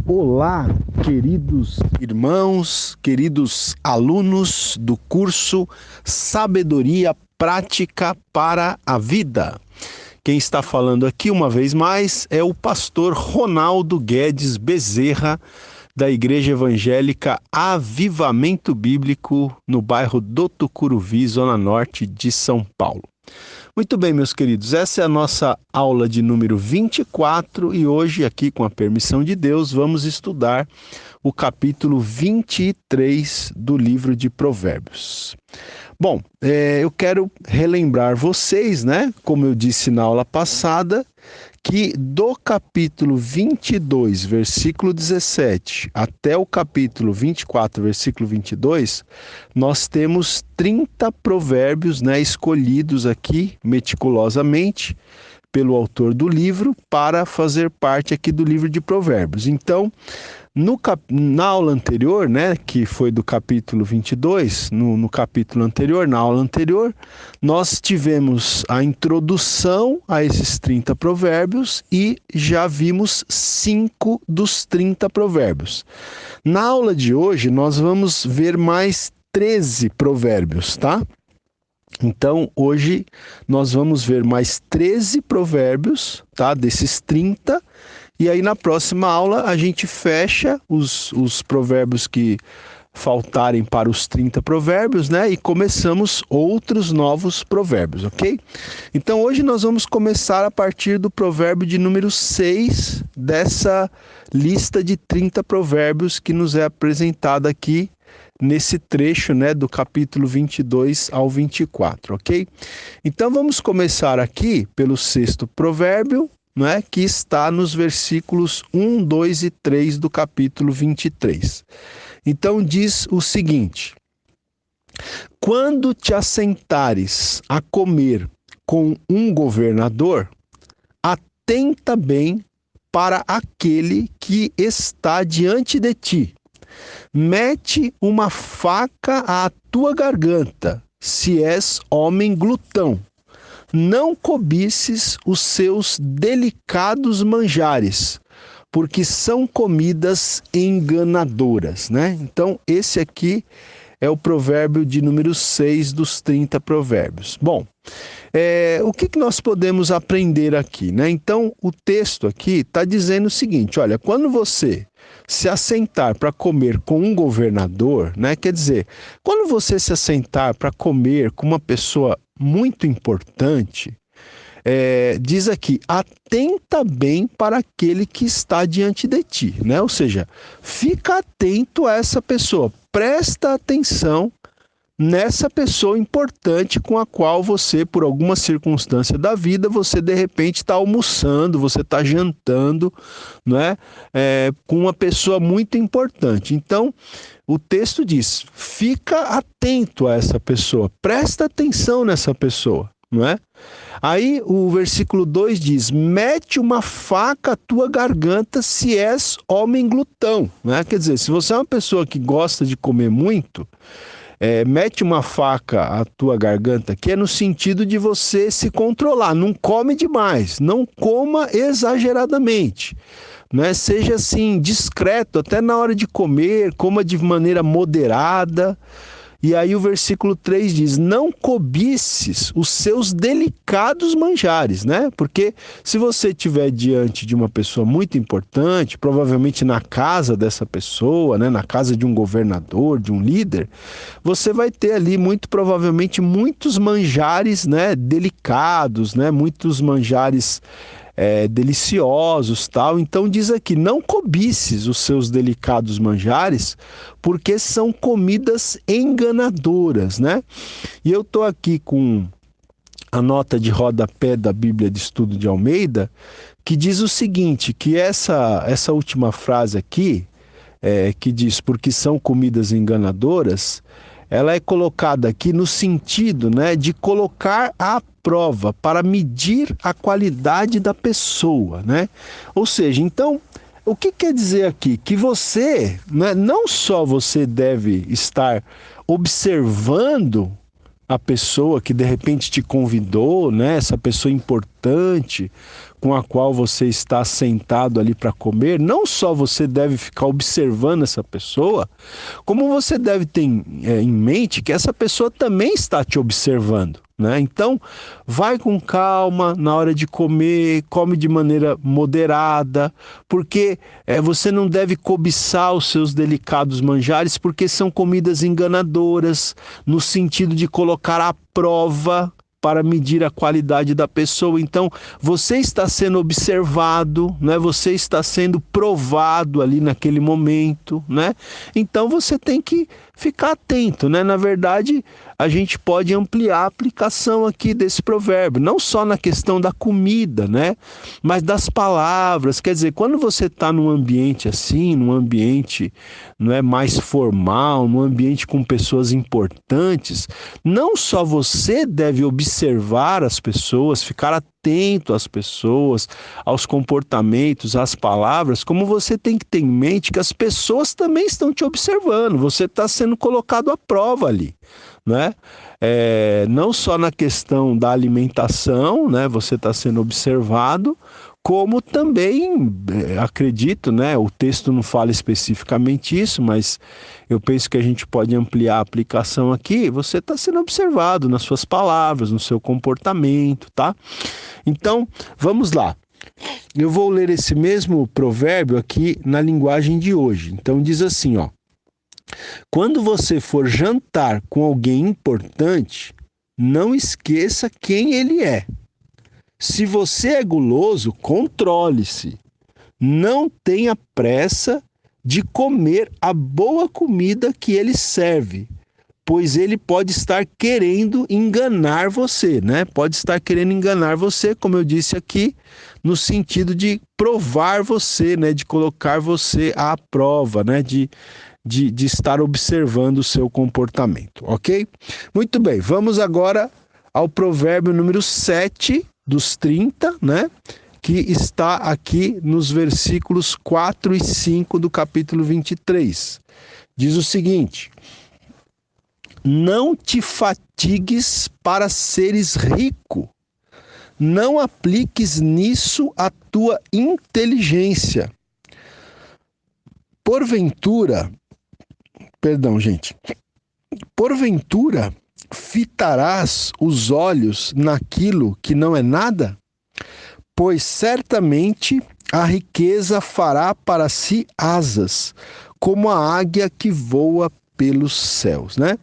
Olá, queridos irmãos, queridos alunos do curso Sabedoria Prática para a Vida. Quem está falando aqui uma vez mais é o pastor Ronaldo Guedes Bezerra, da Igreja Evangélica Avivamento Bíblico, no bairro do Tucuruvi, Zona Norte de São Paulo. Muito bem, meus queridos, essa é a nossa aula de número 24 e hoje, aqui com a permissão de Deus, vamos estudar o capítulo 23 do livro de Provérbios. Bom, eu quero relembrar vocês, como eu disse na aula passada, que do capítulo 22, versículo 17, até o capítulo 24, versículo 22, nós temos 30 provérbios, escolhidos aqui meticulosamente pelo autor do livro para fazer parte aqui do livro de Provérbios. Então, na aula anterior, que foi do capítulo 22, no capítulo anterior, na aula anterior, nós tivemos a introdução a esses 30 provérbios e já vimos 5 dos 30 provérbios. Na aula de hoje, nós vamos ver mais 13 provérbios, tá? Então, hoje nós vamos ver mais 13 provérbios, tá? Desses 30. E aí, na próxima aula, a gente fecha os provérbios que faltarem para os 30 provérbios, e começamos outros novos provérbios, ok? Então, hoje nós vamos começar a partir do provérbio de número 6 dessa lista de 30 provérbios que nos é apresentada aqui nesse trecho, do capítulo 22 ao 24, ok? Então, vamos começar aqui pelo 6º provérbio, que está nos versículos 1, 2 e 3 do capítulo 23. Então diz o seguinte: quando te assentares a comer com um governador, atenta bem para aquele que está diante de ti. Mete uma faca à tua garganta, se és homem glutão. Não cobices os seus delicados manjares, porque são comidas enganadoras, Então, esse aqui é o provérbio de número 6 dos 30 provérbios. Bom, o que nós podemos aprender aqui, Então, o texto aqui está dizendo o seguinte: olha, quando você se assentar para comer com um governador, quer dizer, quando você se assentar para comer com uma pessoa muito importante, diz aqui, atenta bem para aquele que está diante de ti, Ou seja, fica atento a essa pessoa, presta atenção nessa pessoa importante com a qual você, por alguma circunstância da vida, você de repente está almoçando, você está jantando, com uma pessoa muito importante. Então, o texto diz, fica atento a essa pessoa, presta atenção nessa pessoa, Aí o versículo 2 diz, mete uma faca à tua garganta se és homem glutão, Quer dizer, se você é uma pessoa que gosta de comer muito, mete uma faca à tua garganta, que é no sentido de você se controlar, não come demais, não coma exageradamente, Seja assim, discreto, até na hora de comer, coma de maneira moderada. E aí o versículo 3 diz, não cobices os seus delicados manjares, Porque se você estiver diante de uma pessoa muito importante, provavelmente na casa dessa pessoa, na casa de um governador, de um líder, você vai ter ali muito provavelmente muitos manjares, delicados, muitos manjares deliciosos, tal. Então diz aqui, não cobices os seus delicados manjares, porque são comidas enganadoras, E eu estou aqui com a nota de rodapé da Bíblia de Estudo de Almeida, que diz o seguinte, que essa última frase aqui, que diz, porque são comidas enganadoras, ela é colocada aqui no sentido, de colocar à prova, para medir a qualidade da pessoa, Ou seja, então, o que quer dizer aqui? Que você, não só você deve estar observando a pessoa que de repente te convidou, essa pessoa importante, com a qual você está sentado ali para comer, não só você deve ficar observando essa pessoa, como você deve ter em mente que essa pessoa também está te observando, né? Então, vai com calma na hora de comer, come de maneira moderada, porque você não deve cobiçar os seus delicados manjares, porque são comidas enganadoras, no sentido de colocar à prova para medir a qualidade da pessoa. Então, você está sendo observado, né? Você está sendo provado ali naquele momento, né? Então, você tem que ficar atento, né? Na verdade, a gente pode ampliar a aplicação aqui desse provérbio, não só na questão da comida, né? Mas das palavras. Quer dizer, quando você está num ambiente assim, num ambiente, não é, mais formal, num ambiente com pessoas importantes, não só você deve observar as pessoas, ficar atento às pessoas, aos comportamentos, às palavras, como você tem que ter em mente que as pessoas também estão te observando, você está sendo colocado à prova ali, né? Não só na questão da alimentação, né? Você está sendo observado, como também, acredito, né? O texto não fala especificamente isso, mas eu penso que a gente pode ampliar a aplicação aqui. Você está sendo observado nas suas palavras, no seu comportamento, tá? Então, vamos lá. Eu vou ler esse mesmo provérbio aqui na linguagem de hoje. Então, diz assim, ó: quando você for jantar com alguém importante, não esqueça quem ele é. Se você é guloso, controle-se. Não tenha pressa de comer a boa comida que ele serve, pois ele pode estar querendo enganar você, né? Pode estar querendo enganar você, como eu disse aqui, no sentido de provar você, né? De colocar você à prova, né? De estar observando o seu comportamento, ok? Muito bem, vamos agora ao provérbio número 7 dos 30, né? Que está aqui nos versículos 4 e 5 do capítulo 23. Diz o seguinte: não te fatigues para seres rico, não apliques nisso a tua inteligência. Porventura, fitarás os olhos naquilo que não é nada? Pois certamente a riqueza fará para si asas, como a águia que voa pelos céus, né?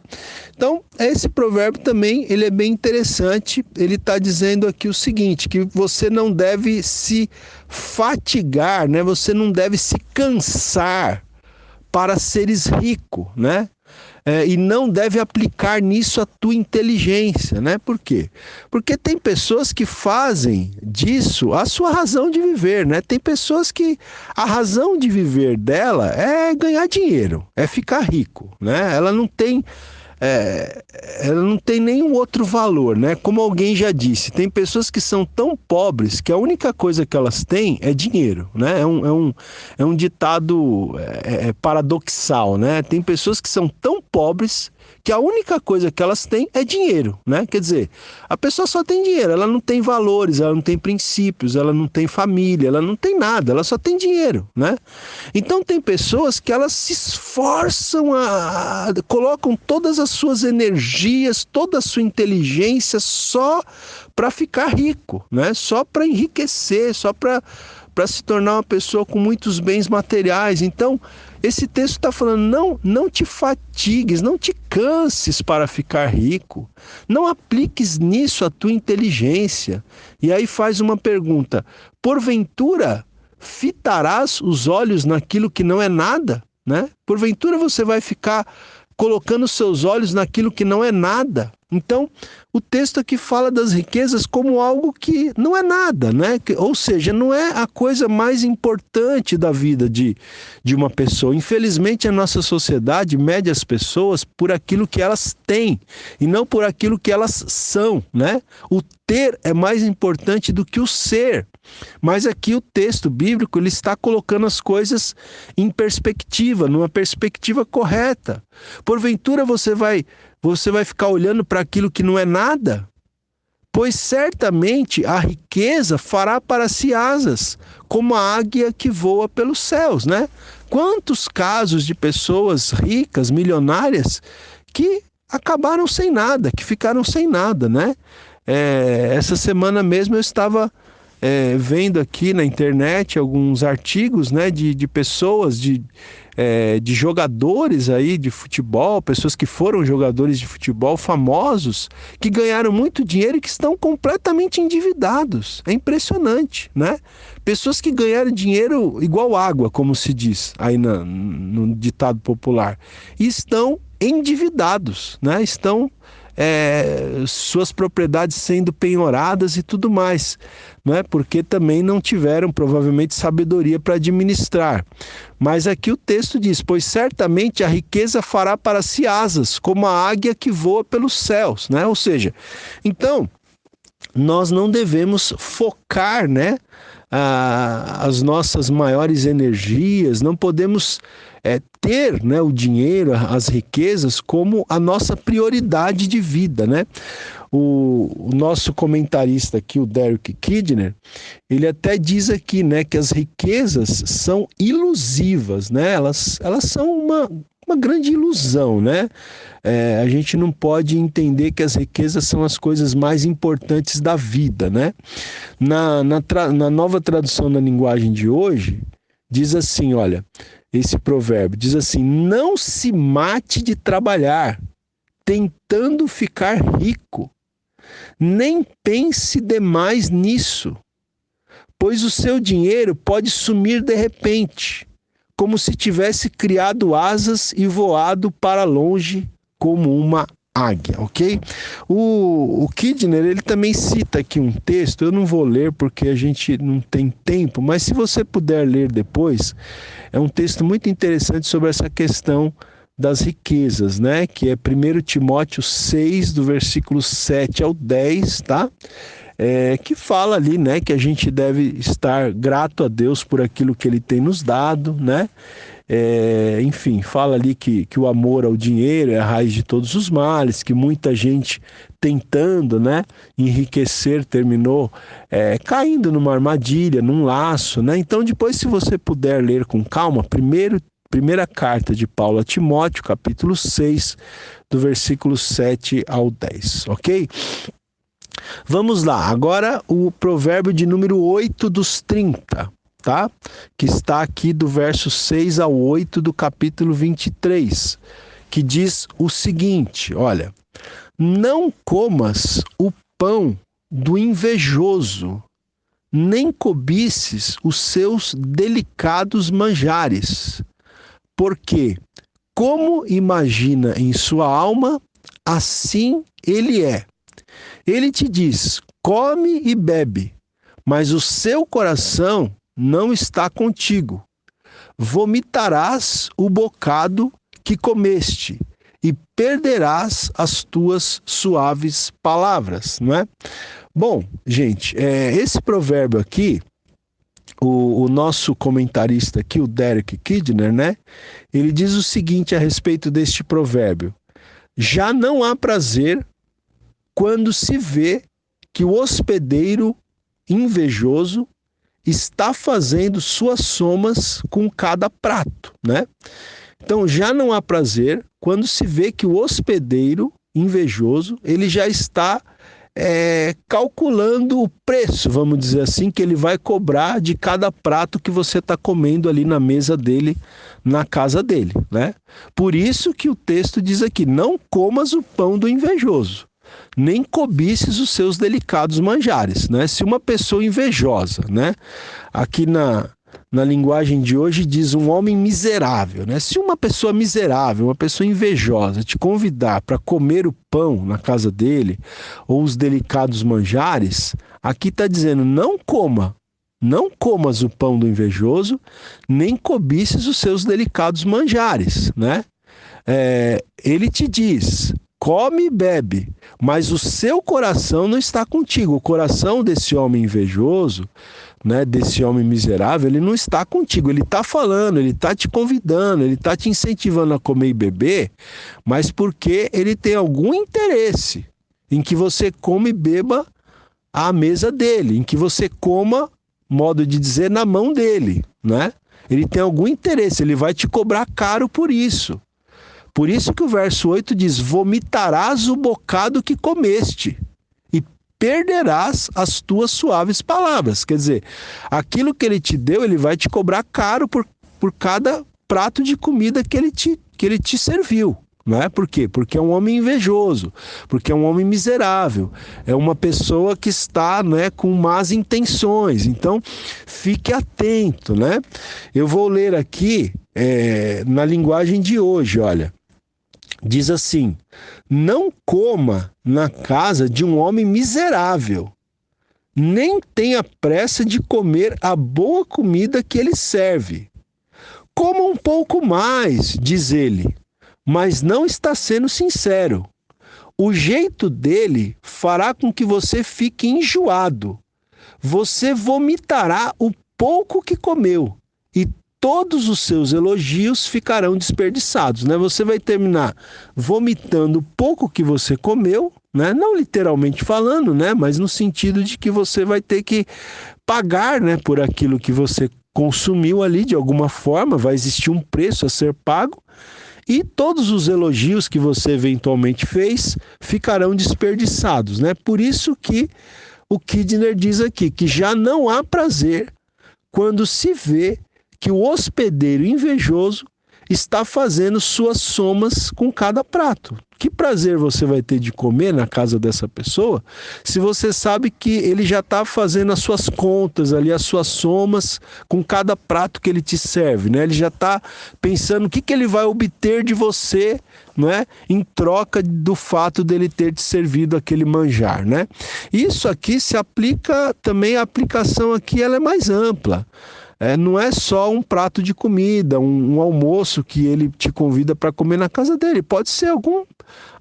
Então, esse provérbio também, ele é bem interessante. Ele está dizendo aqui o seguinte, que você não deve se fatigar, né? Você não deve se cansar para seres rico, né? E não deve aplicar nisso a tua inteligência, né? Por quê? Porque tem pessoas que fazem disso a sua razão de viver, né? Tem pessoas que a razão de viver dela é ganhar dinheiro, é ficar rico, né? Ela não tem nenhum outro valor, né? Como alguém já disse, tem pessoas que são tão pobres que a única coisa que elas têm é dinheiro, né? É um ditado paradoxal, né? Tem pessoas que são tão pobres que a única coisa que elas têm é dinheiro, né? Quer dizer, a pessoa só tem dinheiro, ela não tem valores, ela não tem princípios, ela não tem família, ela não tem nada, ela só tem dinheiro, né? Então tem pessoas que elas se esforçam, colocam todas as suas energias, toda a sua inteligência só para ficar rico, né? Só para enriquecer, só para se tornar uma pessoa com muitos bens materiais. Então, esse texto está falando, não te fatigues, não te canses para ficar rico, não apliques nisso a tua inteligência. E aí faz uma pergunta: porventura fitarás os olhos naquilo que não é nada, né? Porventura você vai ficar colocando seus olhos naquilo que não é nada. Então, o texto aqui fala das riquezas como algo que não é nada, né? Ou seja, não é a coisa mais importante da vida de uma pessoa. Infelizmente, a nossa sociedade mede as pessoas por aquilo que elas têm e não por aquilo que elas são, né? O ter é mais importante do que o ser. Mas aqui o texto bíblico, ele está colocando as coisas em perspectiva, numa perspectiva correta. Porventura você vai ficar olhando para aquilo que não é nada? pois certamente a riqueza fará para si asas, como a águia que voa pelos céus, né? Quantos casos de pessoas ricas, milionárias, que acabaram sem nada, que ficaram sem nada, né? Essa semana mesmo eu estava vendo aqui na internet alguns artigos, né, de pessoas, de jogadores aí de futebol, pessoas que foram jogadores de futebol famosos, que ganharam muito dinheiro e que estão completamente endividados. É impressionante, né? Pessoas que ganharam dinheiro igual água, como se diz aí no ditado popular, e estão endividados, né? Estão suas propriedades sendo penhoradas e tudo mais, né? Porque também não tiveram provavelmente sabedoria para administrar. Mas aqui o texto diz: pois certamente a riqueza fará para si asas, como a águia que voa pelos céus, né? Ou seja, então nós não devemos focar, né, as nossas maiores energias, não podemos ter, né, o dinheiro, as riquezas como a nossa prioridade de vida, né? O nosso comentarista aqui, o Derek Kidner, ele até diz aqui, né, que as riquezas são ilusivas, né? Elas são uma grande ilusão, né? A gente não pode entender que as riquezas são as coisas mais importantes da vida, né? Na nova tradução da linguagem de hoje, diz assim, olha, esse provérbio diz assim: não se mate de trabalhar, tentando ficar rico, nem pense demais nisso, pois o seu dinheiro pode sumir de repente, como se tivesse criado asas e voado para longe como uma águia, ok? O Kidner, ele também cita aqui um texto, eu não vou ler porque a gente não tem tempo, mas se você puder ler depois, é um texto muito interessante sobre essa questão das riquezas, né? Que é 1 Timóteo 6, do versículo 7 ao 10, tá? Que fala ali, né, que a gente deve estar grato a Deus por aquilo que Ele tem nos dado, né? Enfim, fala ali que o amor ao dinheiro é a raiz de todos os males, que muita gente tentando, né, enriquecer terminou caindo numa armadilha, num laço, né? Então depois, se você puder ler com calma, primeira carta de Paulo a Timóteo, capítulo 6, do versículo 7 ao 10, ok? Vamos lá, agora o provérbio de número 8 dos 30, tá? Que está aqui do verso 6 ao 8 do capítulo 23, que diz o seguinte, olha: não comas o pão do invejoso, nem cobices os seus delicados manjares, porque como imagina em sua alma, assim ele é. Ele te diz: come e bebe, mas o seu coração não está contigo. Vomitarás o bocado que comeste e perderás as tuas suaves palavras, não é? Bom, gente, esse provérbio aqui, o nosso comentarista aqui, o Derek Kidner, né? Ele diz o seguinte a respeito deste provérbio: já não há prazer quando se vê que o hospedeiro invejoso está fazendo suas somas com cada prato, né? Então já não há prazer quando se vê que o hospedeiro invejoso, ele já está calculando o preço, vamos dizer assim, que ele vai cobrar de cada prato que você está comendo ali na mesa dele, na casa dele, né? Por isso que o texto diz aqui: não comas o pão do invejoso, nem cobices os seus delicados manjares, né? Se uma pessoa invejosa, né? Aqui na linguagem de hoje diz um homem miserável, né? Se uma pessoa miserável, uma pessoa invejosa te convidar para comer o pão na casa dele, ou os delicados manjares, aqui está dizendo: não comas o pão do invejoso, nem cobices os seus delicados manjares, né? Ele te diz: come e bebe, mas o seu coração não está contigo. O coração desse homem invejoso, né, desse homem miserável, ele não está contigo. Ele está falando, ele está te convidando, ele está te incentivando a comer e beber, mas porque ele tem algum interesse em que você coma e beba à mesa dele, em que você coma, modo de dizer, na mão dele, né? Ele tem algum interesse, ele vai te cobrar caro por isso. Por isso que o verso 8 diz: vomitarás o bocado que comeste e perderás as tuas suaves palavras. Quer dizer, aquilo que ele te deu, ele vai te cobrar caro por cada prato de comida que ele te serviu. Não é? Por quê? Porque é um homem invejoso, porque é um homem miserável, é uma pessoa que está, né, com más intenções. Então, fique atento, né? Eu vou ler aqui na linguagem de hoje, olha. Diz assim: não coma na casa de um homem miserável, nem tenha pressa de comer a boa comida que ele serve. Coma um pouco mais, diz ele, mas não está sendo sincero. O jeito dele fará com que você fique enjoado. Você vomitará o pouco que comeu e todos os seus elogios ficarão desperdiçados, né? Você vai terminar vomitando o pouco que você comeu, né? Não literalmente falando, né? Mas no sentido de que você vai ter que pagar, né, por aquilo que você consumiu ali de alguma forma, vai existir um preço a ser pago. E todos os elogios que você eventualmente fez ficarão desperdiçados, né? Por isso que o Kidner diz aqui que já não há prazer quando se vê que o hospedeiro invejoso está fazendo suas somas com cada prato. Que prazer você vai ter de comer na casa dessa pessoa se você sabe que ele já está fazendo as suas contas ali, as suas somas com cada prato que ele te serve, né? Ele já está pensando o que ele vai obter de você, não é? Em troca do fato dele ter te servido aquele manjar, né? Isso aqui se aplica também, a aplicação aqui ela é mais ampla. Não é só um prato de comida, um almoço que ele te convida para comer na casa dele. Pode ser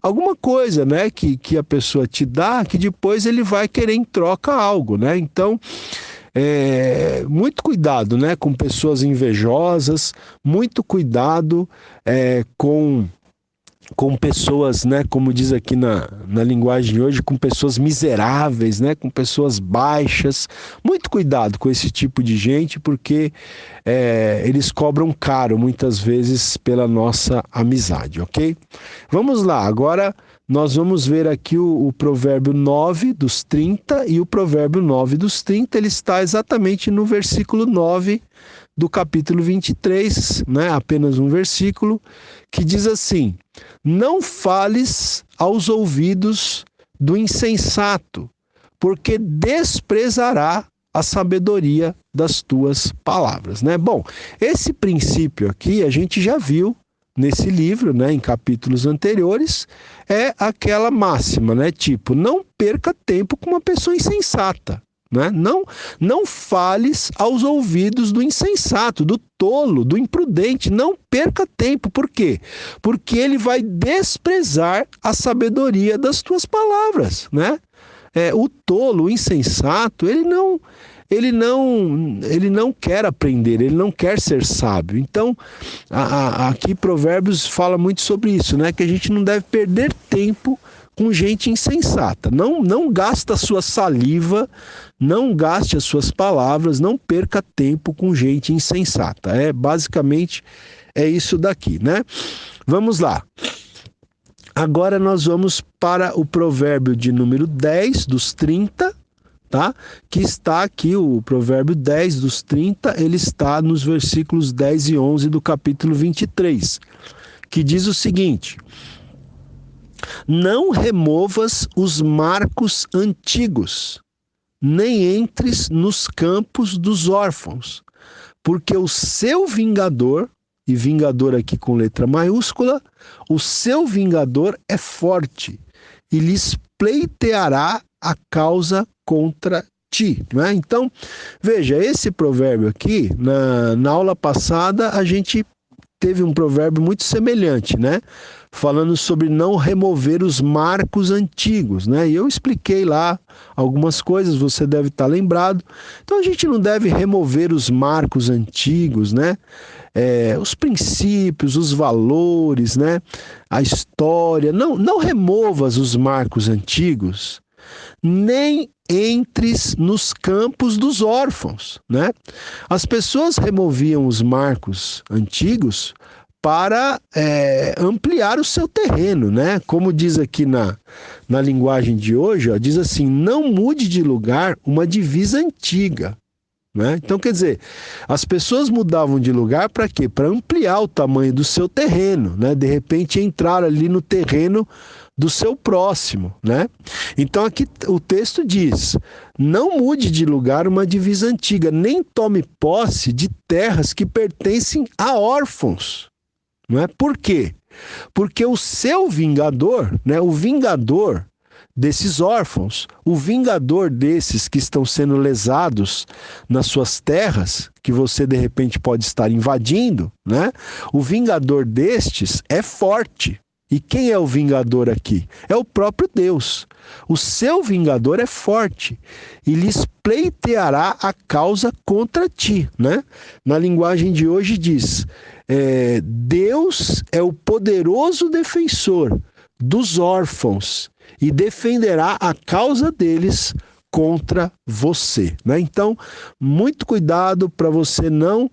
alguma coisa, né, que a pessoa te dá, que depois ele vai querer em troca algo, né? Então, muito cuidado, né, com pessoas invejosas, muito cuidado com pessoas, né, como diz aqui na linguagem de hoje, com pessoas miseráveis, né, com pessoas baixas. Muito cuidado com esse tipo de gente, porque eles cobram caro muitas vezes pela nossa amizade, ok? Vamos lá, agora nós vamos ver aqui o provérbio 9 dos 30, e o provérbio 9 dos 30, ele está exatamente no versículo 9 do capítulo 23, né? Apenas um versículo, que diz assim: não fales aos ouvidos do insensato, porque desprezará a sabedoria das tuas palavras, né? Bom, esse princípio aqui a gente já viu nesse livro, né, em capítulos anteriores, é aquela máxima, né? Tipo, não perca tempo com uma pessoa insensata. Né? Não fales aos ouvidos do insensato, do tolo, do imprudente. Não perca tempo. Por quê? Porque ele vai desprezar a sabedoria das tuas palavras. Né? O tolo, o insensato, ele não quer aprender, ele não quer ser sábio. Então, aqui Provérbios fala muito sobre isso, né? Que a gente não deve perder tempo com gente insensata. Não gasta a sua saliva, não gaste as suas palavras, não perca tempo com gente insensata. Basicamente é isso daqui, né? Vamos lá. Agora nós vamos para o provérbio de número 10 dos 30, tá? Que está aqui, o provérbio 10 dos 30, ele está nos versículos 10 e 11 do capítulo 23, que diz o seguinte: não removas os marcos antigos, nem entres nos campos dos órfãos, porque o seu vingador, e vingador aqui com letra maiúscula, o seu vingador é forte e lhes pleiteará a causa contra ti. Né? Então, veja, esse provérbio aqui, na aula passada, a gente teve um provérbio muito semelhante, né? Falando sobre não remover os marcos antigos, né? E eu expliquei lá algumas coisas, você deve estar lembrado. Então a gente não deve remover os marcos antigos, né? Os princípios, os valores, né? A história. Não removas os marcos antigos, nem entres nos campos dos órfãos, né? As pessoas removiam os marcos antigos para ampliar o seu terreno, né? Como diz aqui na linguagem de hoje, ó, diz assim: não mude de lugar uma divisa antiga. Né? Então, quer dizer, as pessoas mudavam de lugar para quê? Para ampliar o tamanho do seu terreno, né? De repente entrar ali no terreno do seu próximo, né? Então aqui o texto diz: não mude de lugar uma divisa antiga, nem tome posse de terras que pertencem a órfãos. Não é? Por quê? Porque o seu vingador, né, o vingador desses órfãos, o vingador desses que estão sendo lesados nas suas terras, que você de repente pode estar invadindo, né? O vingador destes é forte. E quem é o vingador aqui? É o próprio Deus. O seu vingador é forte e lhes pleiteará a causa contra ti, né? Na linguagem de hoje diz: Deus é o poderoso defensor dos órfãos e defenderá a causa deles contra você, né? Então, muito cuidado para você não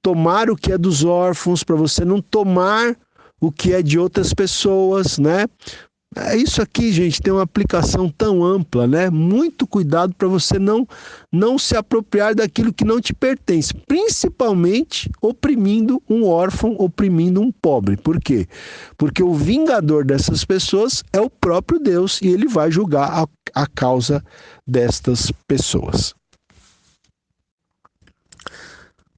tomar o que é dos órfãos, para você não tomar o que é de outras pessoas, né? Isso aqui, gente, tem uma aplicação tão ampla, né? Muito cuidado para você não se apropriar daquilo que não te pertence, principalmente oprimindo um órfão, oprimindo um pobre. Por quê? Porque o vingador dessas pessoas é o próprio Deus e ele vai julgar a causa destas pessoas.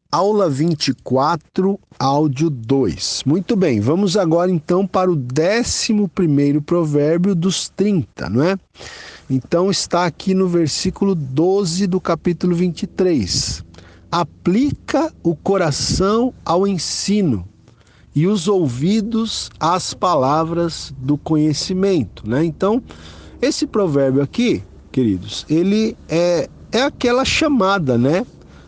Aula 24, áudio 2. Muito bem, vamos agora então para o 11º provérbio dos 30, não é? Então está aqui no versículo 12 do capítulo 23. Aplica o coração ao ensino e os ouvidos às palavras do conhecimento, né? Então, esse provérbio aqui, queridos, ele é aquela chamada, né?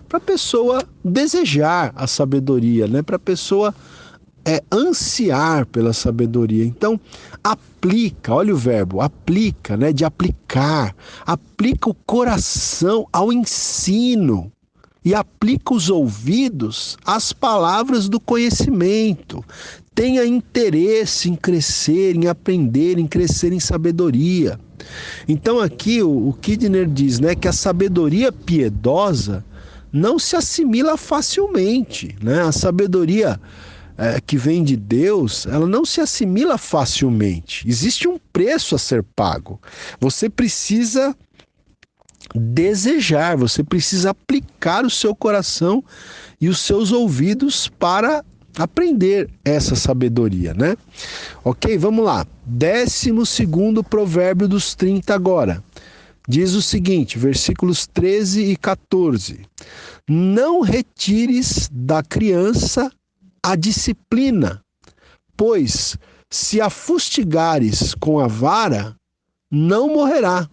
Para a pessoa desejar a sabedoria, né? Para a pessoa ansiar pela sabedoria. Então, aplica, olha o verbo, aplica, né? De aplicar. Aplica o coração ao ensino e aplica os ouvidos às palavras do conhecimento. Tenha interesse em crescer, em aprender, em crescer em sabedoria. Então, aqui o Kidner diz, né, que a sabedoria piedosa não se assimila facilmente, né? A sabedoria que vem de Deus, ela não se assimila facilmente. Existe um preço a ser pago. Você precisa desejar, você precisa aplicar o seu coração e os seus ouvidos para aprender essa sabedoria, né? Ok, vamos lá. 12º provérbio dos 30 agora. Diz o seguinte, versículos 13 e 14. Não retires da criança a disciplina, pois se a fustigares com a vara, não morrerá.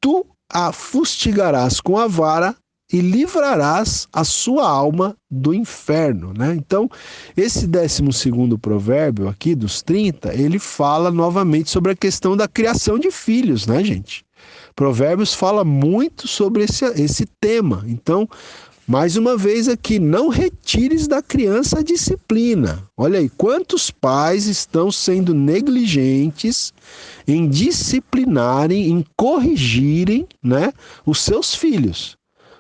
Tu a fustigarás com a vara e livrarás a sua alma do inferno, né? Então, esse 12º provérbio aqui dos 30, ele fala novamente sobre a questão da criação de filhos, né, gente? Provérbios fala muito sobre esse tema. Então, mais uma vez aqui, não retires da criança a disciplina. Olha aí, quantos pais estão sendo negligentes em disciplinarem, em corrigirem, né, os seus filhos.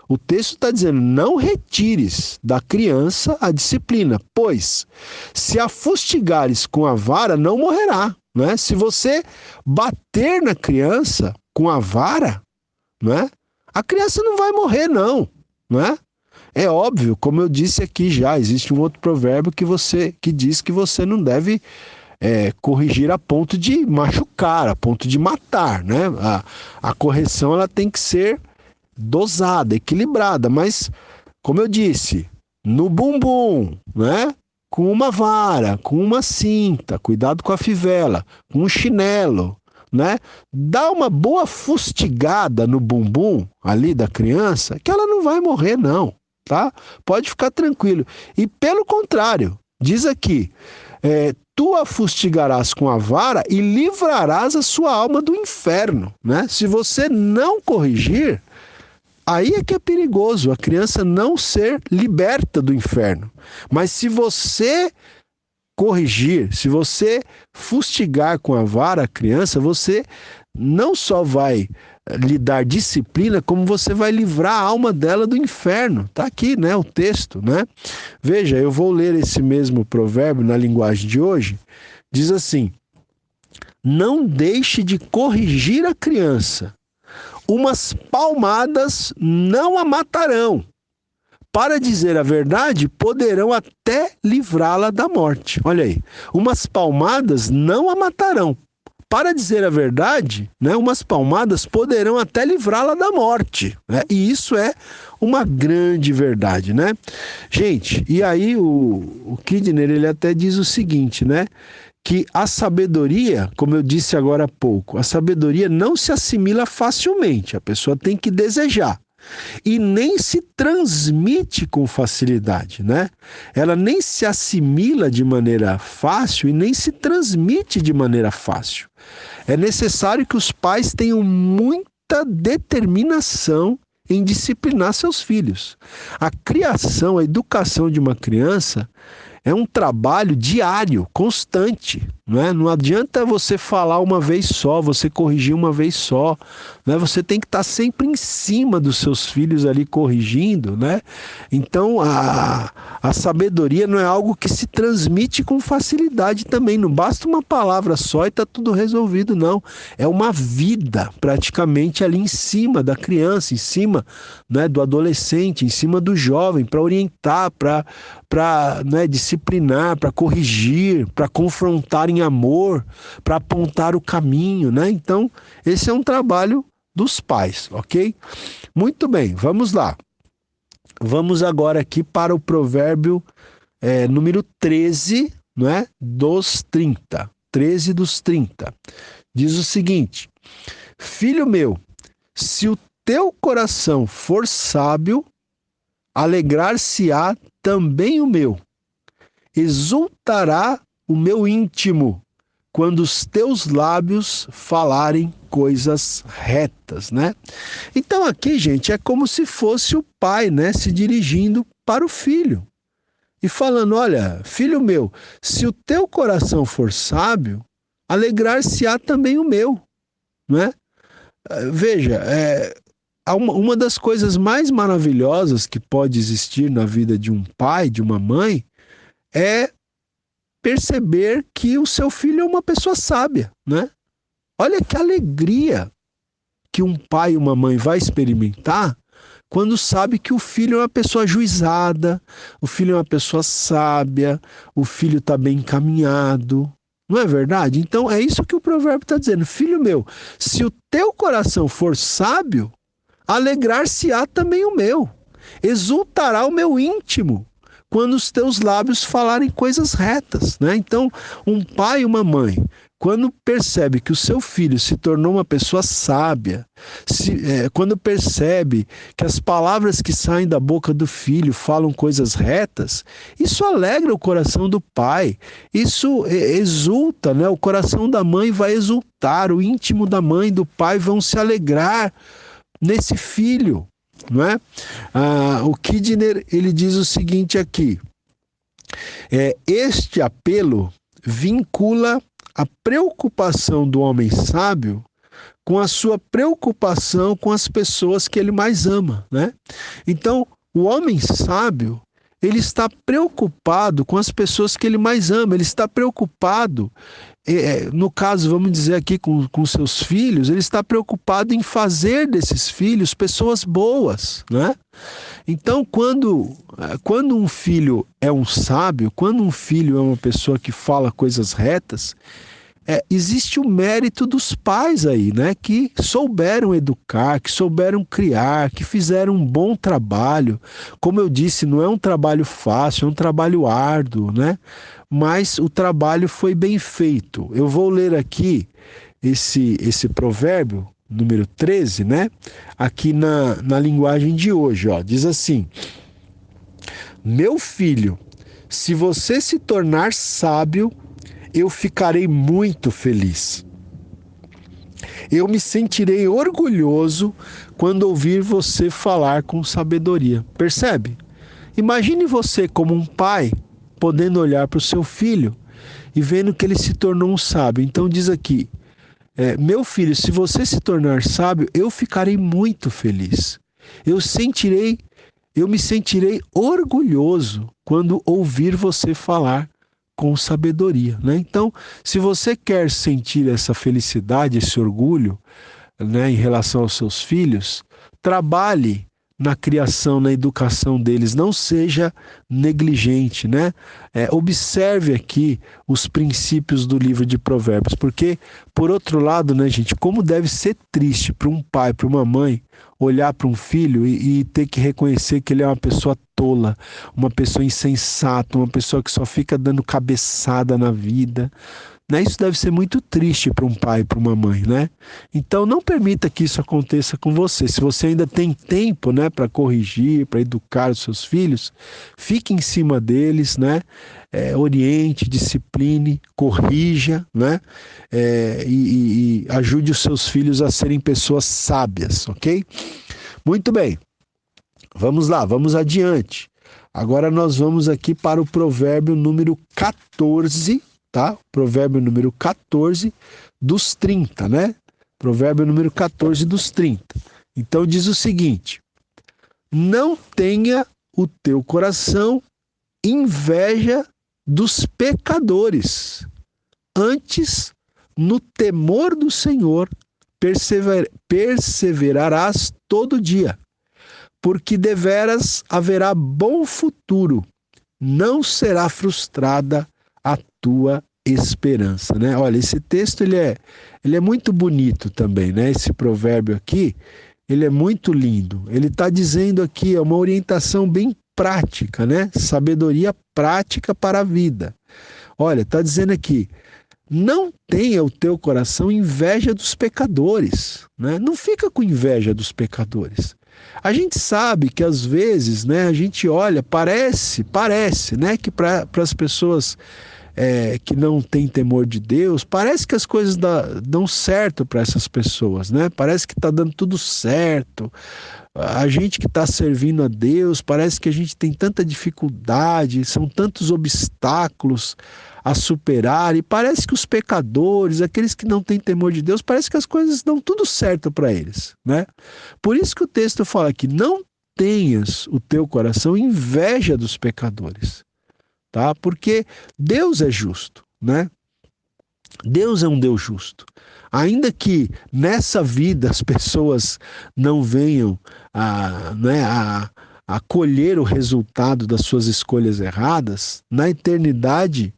O texto está dizendo, não retires da criança a disciplina, pois se a fustigares com a vara, não morrerá. Né? Se você bater na criança com a vara, né, a criança não vai morrer, não. Né? É óbvio, como eu disse aqui já, existe um outro provérbio que diz que você não deve corrigir a ponto de machucar, a ponto de matar. Né? A correção ela tem que ser dosada, equilibrada, mas, como eu disse, no bumbum, né? Com uma vara, com uma cinta, cuidado com a fivela, com um chinelo, né? Dá uma boa fustigada no bumbum ali da criança, que ela não vai morrer não, tá? Pode ficar tranquilo. E pelo contrário, diz aqui, tu a fustigarás com a vara e livrarás a sua alma do inferno, né? Se você não corrigir, aí é que é perigoso a criança não ser liberta do inferno. Mas se você corrigir, se você fustigar com a vara a criança, você não só vai lhe dar disciplina, como você vai livrar a alma dela do inferno. Tá aqui, né, o texto, né? Veja, eu vou ler esse mesmo provérbio na linguagem de hoje. Diz assim: não deixe de corrigir a criança. Umas palmadas não a matarão. Para dizer a verdade, poderão até livrá-la da morte. Olha aí, umas palmadas não a matarão. Para dizer a verdade, né, umas palmadas poderão até livrá-la da morte, né? E isso é uma grande verdade, né? Gente, e aí o Kidner, ele até diz o seguinte, né? Que a sabedoria, como eu disse agora há pouco, a sabedoria não se assimila facilmente, a pessoa tem que desejar. E nem se transmite com facilidade, né? Ela nem se assimila de maneira fácil e nem se transmite de maneira fácil. É necessário que os pais tenham muita determinação em disciplinar seus filhos. A criação, a educação de uma criança é um trabalho diário, constante, não é? Não adianta você falar uma vez só, você corrigir uma vez só, né? Você tem que estar sempre em cima dos seus filhos ali corrigindo, né? Então a sabedoria não é algo que se transmite com facilidade também, não basta uma palavra só e está tudo resolvido, não. É uma vida praticamente ali em cima da criança, em cima, né, do adolescente, em cima do jovem, para orientar, para né, disciplinar, para corrigir, para confrontar em amor, para apontar o caminho, né? Então, esse é um trabalho dos pais, ok? Muito bem, vamos lá. Vamos agora aqui para o provérbio número 13, não é? Dos 30. 13 dos 30. Diz o seguinte: filho meu, se o teu coração for sábio, alegrar-se-á também o meu. Exultará o meu íntimo quando os teus lábios falarem coisas retas, né? Então aqui, gente, é como se fosse o pai, né, se dirigindo para o filho e falando: olha, filho meu, se o teu coração for sábio, alegrar-se-á também o meu, né? Veja, uma das coisas mais maravilhosas que pode existir na vida de um pai, de uma mãe, é perceber que o seu filho é uma pessoa sábia, né? Olha que alegria que um pai e uma mãe vai experimentar quando sabe que o filho é uma pessoa ajuizada, o filho é uma pessoa sábia, o filho está bem encaminhado. Não é verdade? Então é isso que o provérbio está dizendo. Filho meu, se o teu coração for sábio, alegrar-se-á também o meu. Exultará o meu íntimo quando os teus lábios falarem coisas retas, né? Então, um pai e uma mãe, quando percebe que o seu filho se tornou uma pessoa sábia, quando percebe que as palavras que saem da boca do filho falam coisas retas, isso alegra o coração do pai, isso exulta, né? O coração da mãe vai exultar, o íntimo da mãe e do pai vão se alegrar nesse filho, não é? O Kidner, ele diz o seguinte aqui: este apelo vincula a preocupação do homem sábio com a sua preocupação com as pessoas que ele mais ama, né? Então, o homem sábio, ele está preocupado com as pessoas que ele mais ama, ele está preocupado, no caso, vamos dizer aqui com seus filhos, ele está preocupado em fazer desses filhos pessoas boas, né? Então, quando um filho é um sábio, quando um filho é uma pessoa que fala coisas retas, existe o mérito dos pais aí, né? Que souberam educar, que souberam criar, que fizeram um bom trabalho. Como eu disse, não é um trabalho fácil, é um trabalho árduo, né? Mas o trabalho foi bem feito. Eu vou ler aqui esse provérbio, número 13, né? Aqui na linguagem de hoje, ó. Diz assim: meu filho, se você se tornar sábio, eu ficarei muito feliz. Eu me sentirei orgulhoso quando ouvir você falar com sabedoria. Percebe? Imagine você como um pai podendo olhar para o seu filho e vendo que ele se tornou um sábio. Então diz aqui, meu filho, se você se tornar sábio, eu ficarei muito feliz. Eu me sentirei orgulhoso quando ouvir você falar com sabedoria, né? Então, se você quer sentir essa felicidade, esse orgulho, né, em relação aos seus filhos, trabalhe na criação, na educação deles, não seja negligente, né? Observe aqui os princípios do livro de Provérbios, porque, por outro lado, né, gente, como deve ser triste para um pai, para uma mãe, olhar para um filho e ter que reconhecer que ele é uma pessoa tola, uma pessoa insensata, uma pessoa que só fica dando cabeçada na vida, né? Isso deve ser muito triste para um pai e para uma mãe, né? Então não permita que isso aconteça com você. Se você ainda tem tempo, né, para corrigir, para educar os seus filhos, fique em cima deles, né? Oriente, discipline, corrija, né? E ajude os seus filhos a serem pessoas sábias, ok? Muito bem. Vamos lá, vamos adiante. Agora nós vamos aqui para o provérbio número 14, tá? Provérbio número 14 dos 30, né? Provérbio número 14 dos 30. Então diz o seguinte: não tenha o teu coração inveja dos pecadores. Antes, no temor do Senhor, perseverarás todo dia, porque deveras haverá bom futuro, não será frustrada a tua esperança, né? Olha, esse texto ele é muito bonito também, né? Esse provérbio aqui, ele é muito lindo. Ele está dizendo aqui, é uma orientação bem prática, né? Sabedoria prática para a vida. Olha, está dizendo aqui, não tenha o teu coração inveja dos pecadores, né? Não fica com inveja dos pecadores. A gente sabe que às vezes, né, a gente olha, parece, né, que para as pessoas que não têm temor de Deus, parece que as coisas dão certo para essas pessoas, né? Parece que está dando tudo certo. A gente que está servindo a Deus, parece que a gente tem tanta dificuldade, são tantos obstáculos a superar, e parece que os pecadores, aqueles que não têm temor de Deus, parece que as coisas dão tudo certo para eles, né? Por isso que o texto fala aqui, não tenhas o teu coração inveja dos pecadores, tá? Porque Deus é justo, né? Deus é um Deus justo. Ainda que nessa vida as pessoas não venham a colher o resultado das suas escolhas erradas, na eternidade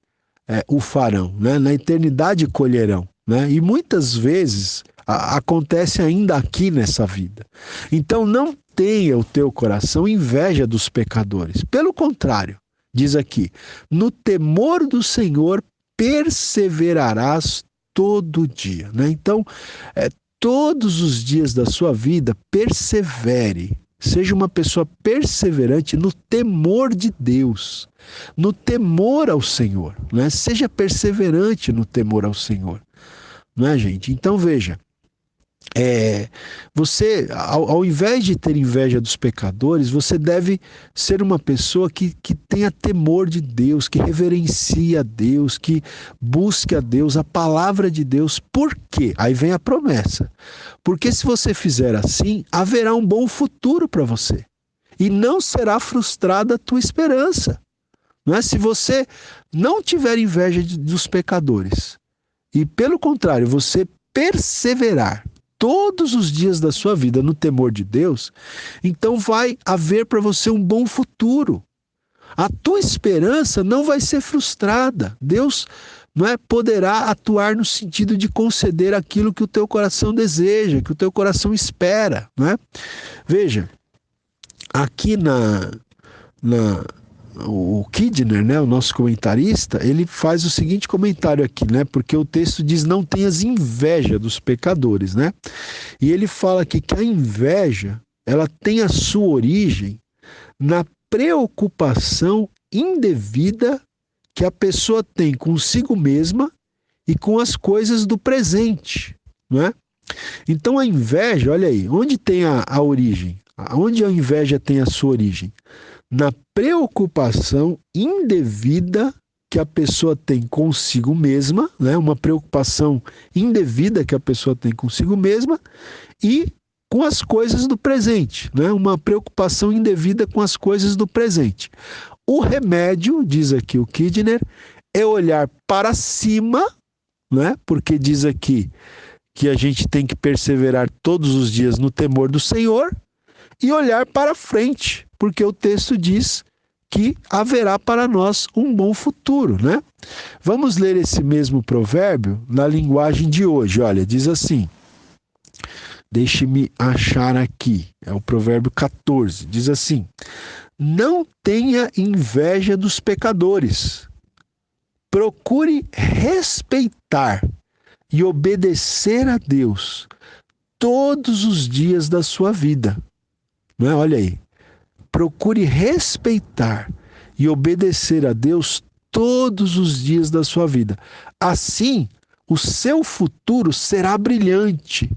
o farão, né? Na eternidade colherão, né? E muitas vezes acontece ainda aqui nessa vida. Então não tenha o teu coração inveja dos pecadores. Pelo contrário, diz aqui, no temor do Senhor perseverarás todo dia, né? Então, todos os dias da sua vida, persevere. Seja uma pessoa perseverante no temor de Deus, no temor ao Senhor, né? Seja perseverante no temor ao Senhor, não é, gente? Então, veja, você, ao invés de ter inveja dos pecadores, você deve ser uma pessoa que tenha temor de Deus, que reverencie a Deus, que busque a Deus, a palavra de Deus. Por quê? Aí vem a promessa. Porque se você fizer assim, haverá um bom futuro para você. E não será frustrada a tua esperança. Não é? Se você não tiver inveja dos pecadores, e pelo contrário, você perseverar todos os dias da sua vida no temor de Deus, então vai haver para você um bom futuro. A tua esperança não vai ser frustrada. Deus poderá atuar no sentido de conceder aquilo que o teu coração deseja, que o teu coração espera. Não é? Veja, aqui o Kidner, né, o nosso comentarista, ele faz o seguinte comentário aqui, né, porque o texto diz não tenhas inveja dos pecadores, né? E ele fala aqui que a inveja, ela tem a sua origem na preocupação indevida que a pessoa tem consigo mesma e com as coisas do presente, não é? Então a inveja, olha aí, onde tem a origem? Onde a inveja tem a sua origem? Na preocupação indevida que a pessoa tem consigo mesma, né? Uma preocupação indevida que a pessoa tem consigo mesma e com as coisas do presente, né? Uma preocupação indevida com as coisas do presente. O remédio, diz aqui o Kidner, é olhar para cima, né? Porque diz aqui que a gente tem que perseverar todos os dias no temor do Senhor e olhar para frente, porque o texto diz que haverá para nós um bom futuro, né? Vamos ler esse mesmo provérbio na linguagem de hoje. Olha, diz assim, deixe-me achar aqui, é o provérbio 14, diz assim, não tenha inveja dos pecadores, procure respeitar e obedecer a Deus todos os dias da sua vida. Não é? Olha aí. Procure respeitar e obedecer a Deus todos os dias da sua vida. Assim, o seu futuro será brilhante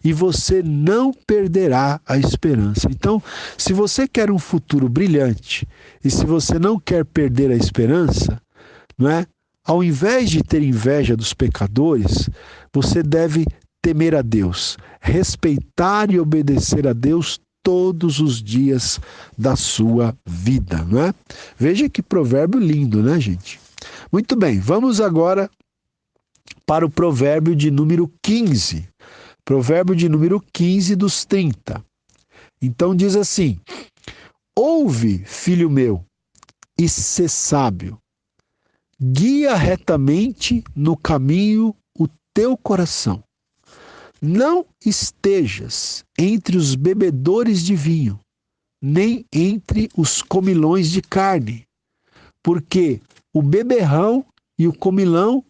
e você não perderá a esperança. Então, se você quer um futuro brilhante e se você não quer perder a esperança, não é? Ao invés de ter inveja dos pecadores, você deve temer a Deus, respeitar e obedecer a Deus todos os dias da sua vida, não é? Veja que provérbio lindo, né, gente? Muito bem, vamos agora para o provérbio de número 15. Provérbio de número 15 dos 30. Então diz assim, ouve, filho meu, e sê sábio. Guia retamente no caminho o teu coração. Não estejas entre os bebedores de vinho, nem entre os comilões de carne, porque o beberrão e o comilão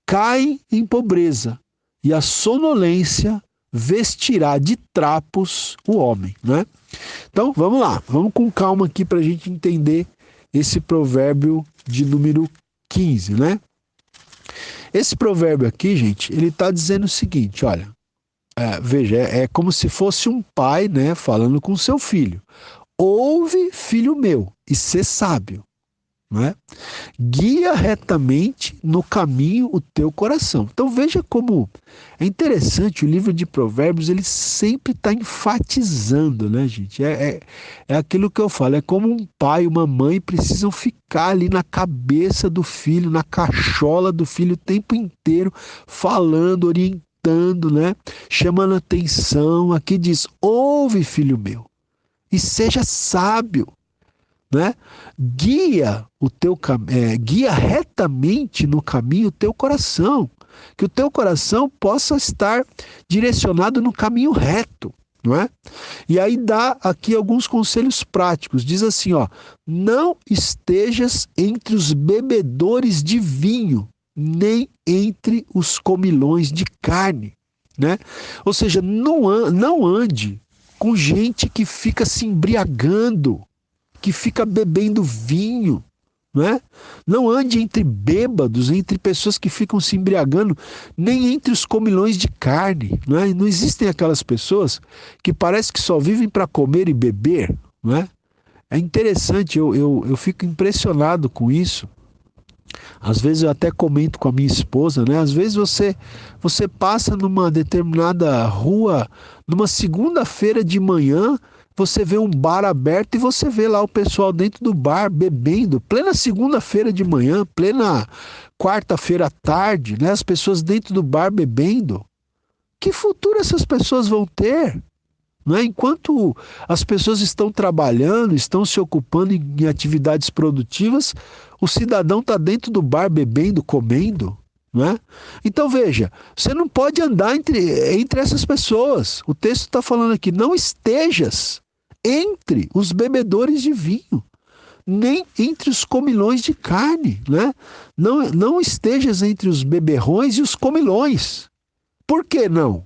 caem em pobreza, e a sonolência vestirá de trapos o homem, né? Então, vamos lá, vamos com calma aqui para a gente entender esse provérbio de número 15, né? Esse provérbio aqui, gente, ele está dizendo o seguinte, olha, veja, é como se fosse um pai, né, falando com seu filho. Ouve, filho meu, e sê sábio, né? Guia retamente no caminho o teu coração. Então veja como é interessante, o livro de Provérbios, ele sempre está enfatizando, né, gente? É aquilo que eu falo, é como um pai e uma mãe precisam ficar ali na cabeça do filho, na cachola do filho o tempo inteiro, falando, orientando, né? Chamando atenção. Aqui diz, ouve, filho meu, e seja sábio, né? Guia retamente no caminho o teu coração, que o teu coração possa estar direcionado no caminho reto, não é? E aí dá aqui alguns conselhos práticos, diz assim, ó, não estejas entre os bebedores de vinho, nem entre os comilões de carne, né? Ou seja, não ande com gente que fica se embriagando, que fica bebendo vinho, não é? Não ande entre bêbados, entre pessoas que ficam se embriagando, nem entre os comilões de carne, não é? Não existem aquelas pessoas que parece que só vivem para comer e beber, não é? É interessante, eu fico impressionado com isso. Às vezes eu até comento com a minha esposa, né? Às vezes você passa numa determinada rua, numa segunda-feira de manhã, você vê um bar aberto e você vê lá o pessoal dentro do bar bebendo, plena segunda-feira de manhã, plena quarta-feira à tarde, né? As pessoas dentro do bar bebendo. Que futuro essas pessoas vão ter? Não é? Enquanto as pessoas estão trabalhando, estão se ocupando em atividades produtivas, o cidadão está dentro do bar bebendo, comendo. Não é? Então veja, você não pode andar entre essas pessoas. O texto está falando aqui, não estejas entre os bebedores de vinho, nem entre os comilões de carne, né? Não estejas entre os beberrões e os comilões. Por que não?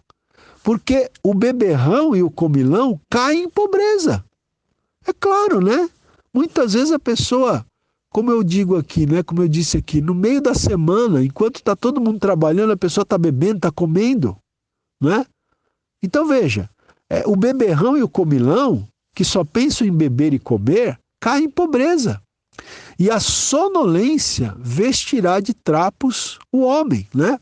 Porque o beberrão e o comilão caem em pobreza. É claro, né? Muitas vezes a pessoa como eu digo aqui, né? Como eu disse aqui, no meio da semana, enquanto está todo mundo trabalhando, a pessoa está bebendo, está comendo, né? Então veja, o beberrão e o comilão, que só pensam em beber e comer, caem em pobreza. E a sonolência vestirá de trapos o homem, né?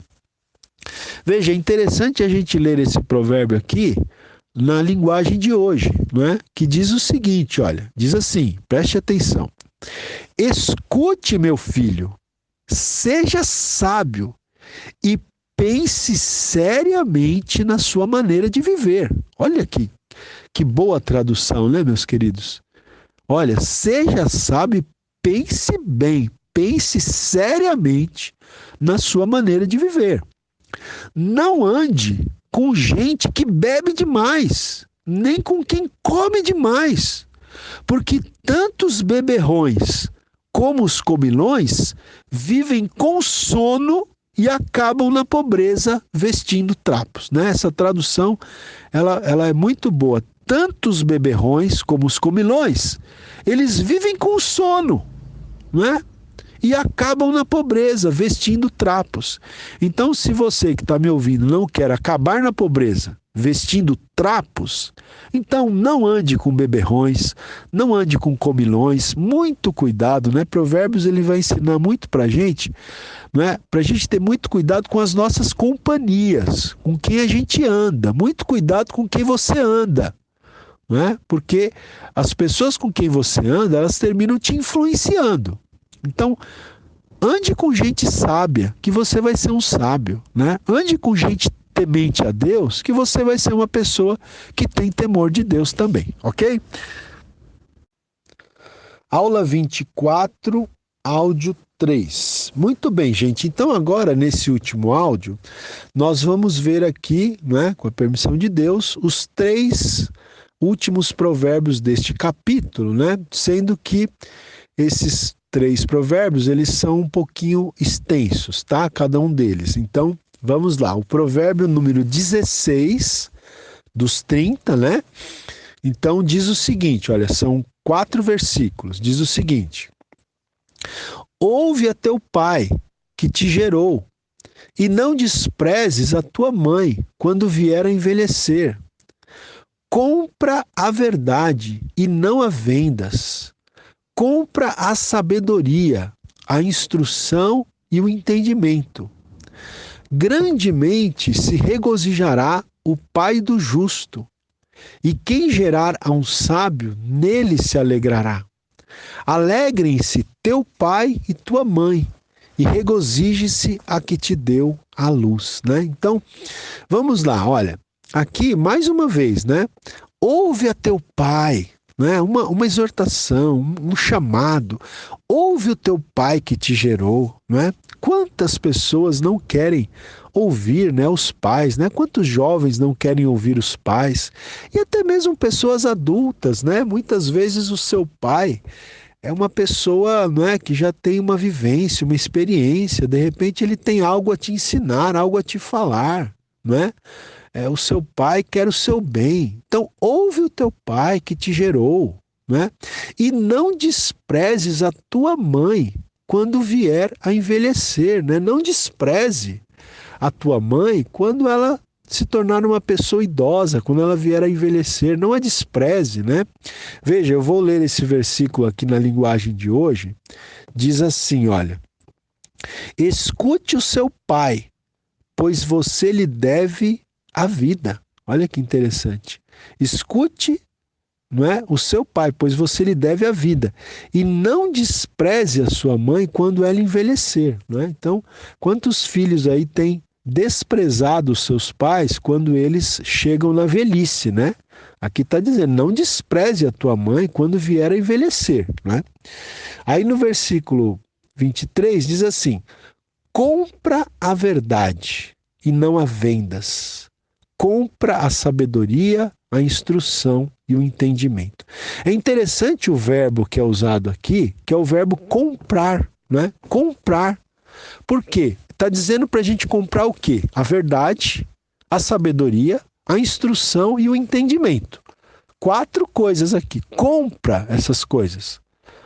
Veja, é interessante a gente ler esse provérbio aqui na linguagem de hoje, não é? Que diz o seguinte, olha, diz assim, preste atenção. Escute, meu filho, seja sábio e pense seriamente na sua maneira de viver. Olha que boa tradução, né, meus queridos? Olha, seja sábio e pense bem, pense seriamente na sua maneira de viver. Não ande com gente que bebe demais, nem com quem come demais, porque tanto os beberrões como os comilões vivem com sono e acabam na pobreza vestindo trapos, né? Essa tradução ela é muito boa. Tanto os beberrões como os comilões, eles vivem com sono, né? E acabam na pobreza, vestindo trapos. Então, se você que está me ouvindo não quer acabar na pobreza, vestindo trapos, então não ande com beberrões, não ande com comilões, muito cuidado, né? Provérbios ele vai ensinar muito para a gente, né? Para a gente ter muito cuidado com as nossas companhias, com quem a gente anda, muito cuidado com quem você anda. Né? Porque as pessoas com quem você anda, elas terminam te influenciando. Então, ande com gente sábia, que você vai ser um sábio, né? Ande com gente temente a Deus, que você vai ser uma pessoa que tem temor de Deus também, ok? Aula 24, áudio 3. Muito bem, gente. Então agora, nesse último áudio, nós vamos ver aqui, né, com a permissão de Deus, os 3 últimos provérbios deste capítulo, né? Sendo que esses 3 provérbios, eles são um pouquinho extensos, tá? Cada um deles. Então, vamos lá. O provérbio número 16 dos 30, né? Então, diz o seguinte, olha, são 4 versículos. Diz o seguinte: ouve a teu pai, que te gerou, e não desprezes a tua mãe quando vier a envelhecer. Compra a verdade e não a vendas. Compra a sabedoria, a instrução e o entendimento. Grandemente se regozijará o pai do justo, e quem gerar a um sábio, nele se alegrará. Alegrem-se teu pai e tua mãe, e regozije-se a que te deu a luz, né? Então, vamos lá, olha, aqui mais uma vez, né? Ouve a teu pai, né? Uma exortação, um chamado. Ouve o teu pai que te gerou, né? Quantas pessoas não querem ouvir, né, os pais, né? Quantos jovens não querem ouvir os pais? E até mesmo pessoas adultas, né? Muitas vezes o seu pai é uma pessoa, né, que já tem uma vivência, uma experiência, de repente ele tem algo a te ensinar, algo a te falar, né? O seu pai quer o seu bem. Então, ouve o teu pai que te gerou, né? E não desprezes a tua mãe quando vier a envelhecer, né? Não despreze a tua mãe quando ela se tornar uma pessoa idosa, quando ela vier a envelhecer. Não a despreze, né? Veja, eu vou ler esse versículo aqui na linguagem de hoje. Diz assim, olha: escute o seu pai, pois você lhe deve a vida. Olha que interessante. Escute, não é, o seu pai, pois você lhe deve a vida. E não despreze a sua mãe quando ela envelhecer. Não é? Então, quantos filhos aí têm desprezado os seus pais quando eles chegam na velhice, né? Aqui está dizendo, não despreze a tua mãe quando vier a envelhecer. Né? Aí no versículo 23 diz assim: compra a verdade e não a vendas. Compra a sabedoria, a instrução e o entendimento. É interessante o verbo que é usado aqui, que é o verbo comprar, né? Comprar. Por quê? Está dizendo para a gente comprar o quê? A verdade, a sabedoria, a instrução e o entendimento. 4 coisas aqui. Compra essas coisas.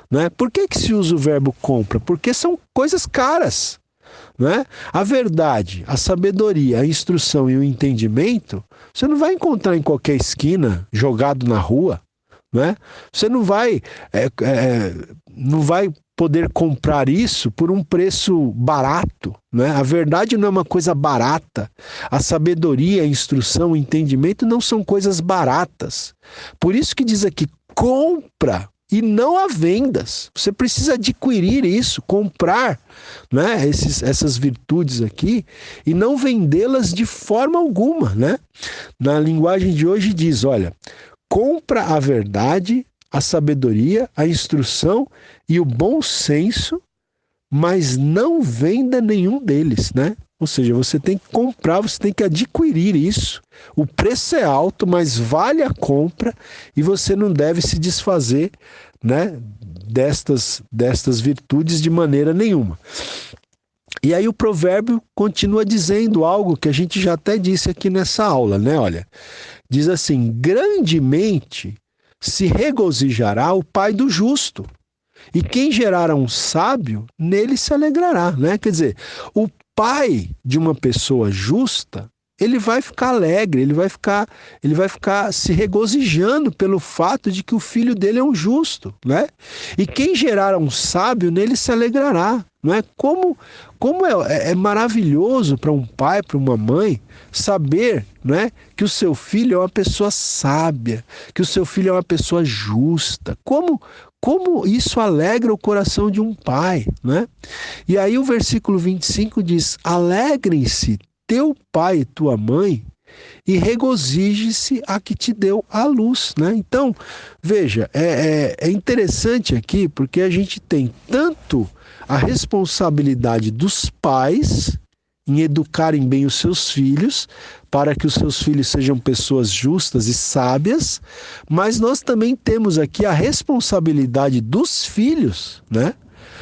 né? Por que se usa o verbo compra? Porque são coisas caras, né? A verdade, a sabedoria, a instrução e o entendimento, você não vai encontrar em qualquer esquina, jogado na rua, né? Você não vai poder comprar isso por um preço barato, né? A verdade não é uma coisa barata. A sabedoria, a instrução, o entendimento não são coisas baratas. Por isso que diz aqui, compra e não há vendas. Você precisa adquirir isso, comprar, né, essas virtudes aqui e não vendê-las de forma alguma, né? Na linguagem de hoje diz, olha, compra a verdade, a sabedoria, a instrução e o bom senso, mas não venda nenhum deles, né? Ou seja, você tem que comprar, você tem que adquirir isso. O preço é alto, mas vale a compra e você não deve se desfazer, né, destas virtudes de maneira nenhuma. E aí o provérbio continua dizendo algo que a gente já até disse aqui nessa aula, né? Olha, diz assim, grandemente se regozijará o pai do justo, e quem gerar um sábio, nele se alegrará, né? Quer dizer, o pai de uma pessoa justa, ele vai ficar alegre, ele vai ficar se regozijando pelo fato de que o filho dele é um justo, né? E quem gerar um sábio, nele se alegrará, não é? Como é maravilhoso para um pai, para uma mãe, saber, né, que o seu filho é uma pessoa sábia, que o seu filho é uma pessoa justa. Como isso alegra o coração de um pai, né? E aí o versículo 25 diz, alegrem-se teu pai e tua mãe e regozije-se a que te deu a luz, né? Então, veja, é interessante aqui porque a gente tem tanto a responsabilidade dos pais em educarem bem os seus filhos, para que os seus filhos sejam pessoas justas e sábias, mas nós também temos aqui a responsabilidade dos filhos, né?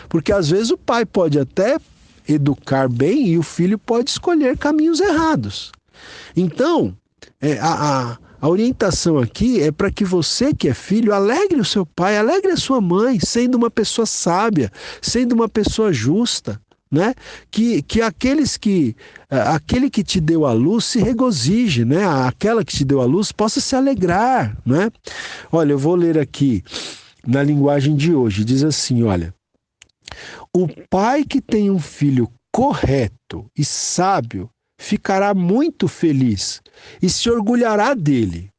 Porque às vezes o pai pode até educar bem e o filho pode escolher caminhos errados. Então, a orientação aqui é para que você que é filho alegre o seu pai, alegre a sua mãe, sendo uma pessoa sábia, sendo uma pessoa justa, né? Que aquele que te deu a luz se regozije, né? Aquela que te deu a luz possa se alegrar, né? Olha, eu vou ler aqui na linguagem de hoje, diz assim, olha, o pai que tem um filho correto e sábio ficará muito feliz e se orgulhará dele.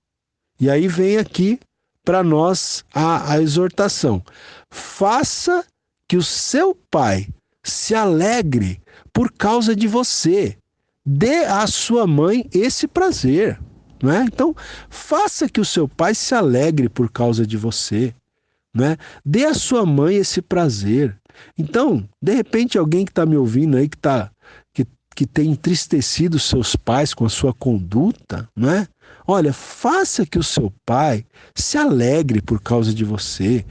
E aí vem aqui para nós a exortação. Faça que o seu pai se alegre por causa de você. Dê à sua mãe esse prazer, né? Então, faça que o seu pai se alegre por causa de você, né? Dê à sua mãe esse prazer. Então, de repente, alguém que está me ouvindo aí, que tem entristecido seus pais com a sua conduta, né? Olha, faça que o seu pai se alegre por causa de você,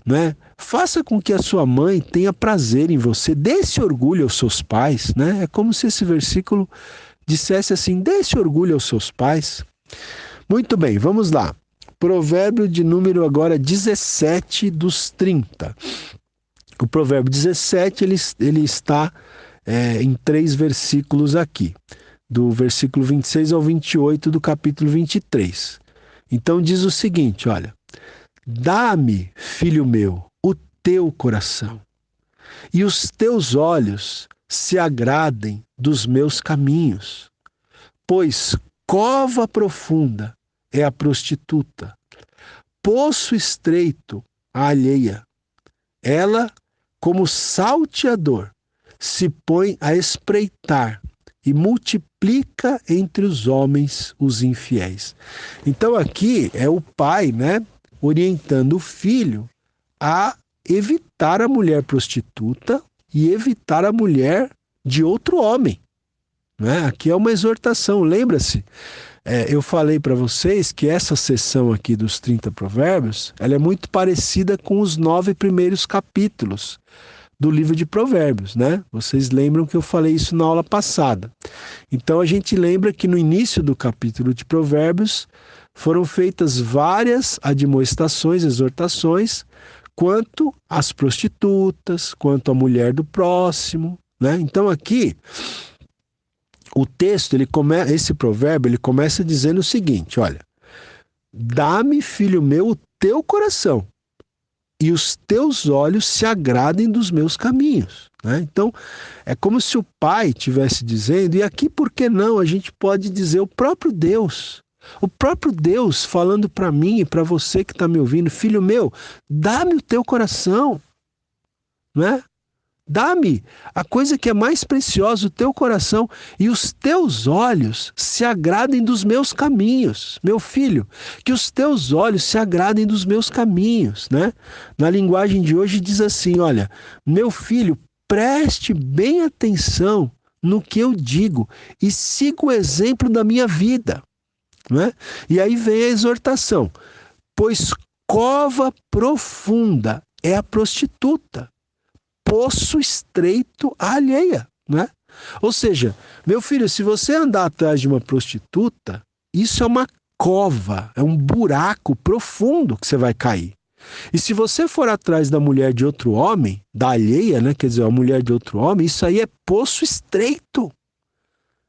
né? Faça com que a sua mãe tenha prazer em você, dê esse orgulho aos seus pais, né? É como se esse versículo dissesse assim, dê esse orgulho aos seus pais. Muito bem, vamos lá. Provérbio de número agora 17 dos 30. O provérbio 17, ele está em 3 versículos aqui, do versículo 26 ao 28 do capítulo 23. Então diz o seguinte, olha, dá-me, filho meu, o teu coração, e os teus olhos se agradem dos meus caminhos, pois cova profunda é a prostituta, poço estreito a alheia. Ela, como salteador, se põe a espreitar e multiplica entre os homens os infiéis. Então aqui é o pai, né, orientando o filho a evitar a mulher prostituta e evitar a mulher de outro homem, né? Aqui é uma exortação, lembra-se? Eu falei para vocês que essa seção aqui dos 30 provérbios, ela é muito parecida com os 9 primeiros capítulos do livro de Provérbios, né? Vocês lembram que eu falei isso na aula passada. Então a gente lembra que no início do capítulo de Provérbios foram feitas várias admoestações, exortações quanto às prostitutas, quanto à mulher do próximo, né? Então aqui o texto, esse provérbio, ele começa dizendo o seguinte, olha: dá-me, filho meu, o teu coração, e os teus olhos se agradem dos meus caminhos, né? Então, é como se o pai estivesse dizendo, e aqui, por que não, a gente pode dizer o próprio Deus falando para mim e para você que está me ouvindo: filho meu, dá-me o teu coração, né? Dá-me a coisa que é mais preciosa, o teu coração, e os teus olhos se agradem dos meus caminhos. Meu filho, que os teus olhos se agradem dos meus caminhos, né? Na linguagem de hoje diz assim, olha: meu filho, preste bem atenção no que eu digo e siga o exemplo da minha vida, né? E aí vem a exortação: pois cova profunda é a prostituta, poço estreito a alheia, né? Ou seja, meu filho, se você andar atrás de uma prostituta, isso é uma cova, é um buraco profundo que você vai cair. E se você for atrás da mulher de outro homem, da alheia, né? Quer dizer, a mulher de outro homem, isso aí é poço estreito,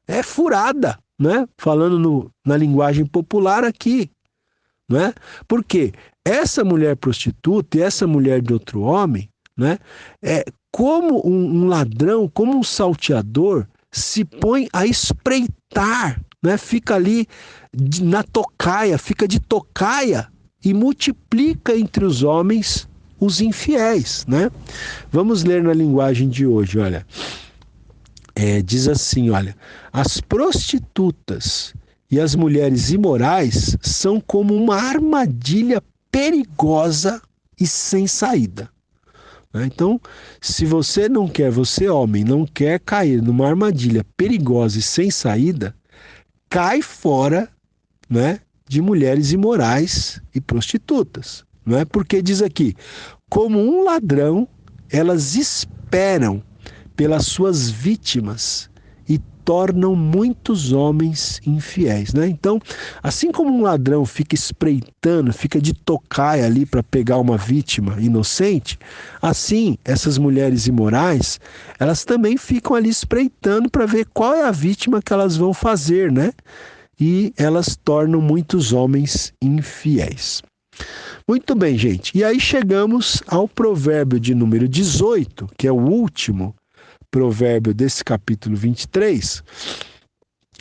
é furada, né? Falando na linguagem popular aqui, né? Porque essa mulher prostituta e essa mulher de outro homem, né, é como um ladrão, como um salteador, se põe a espreitar, né, fica ali na tocaia, fica de tocaia e multiplica entre os homens os infiéis, né? Vamos ler na linguagem de hoje, olha. Diz assim, olha: as prostitutas e as mulheres imorais são como uma armadilha perigosa e sem saída. Então, se você homem, não quer cair numa armadilha perigosa e sem saída, cai fora, né, de mulheres imorais e prostitutas, não é? Porque diz aqui: como um ladrão, elas esperam pelas suas vítimas e tornam muitos homens infiéis, né? Então, assim como um ladrão fica espreitando, fica de tocaia ali para pegar uma vítima inocente, assim essas mulheres imorais, elas também ficam ali espreitando para ver qual é a vítima que elas vão fazer, né? E elas tornam muitos homens infiéis. Muito bem, gente. E aí chegamos ao provérbio de número 18, que é o último provérbio desse capítulo 23.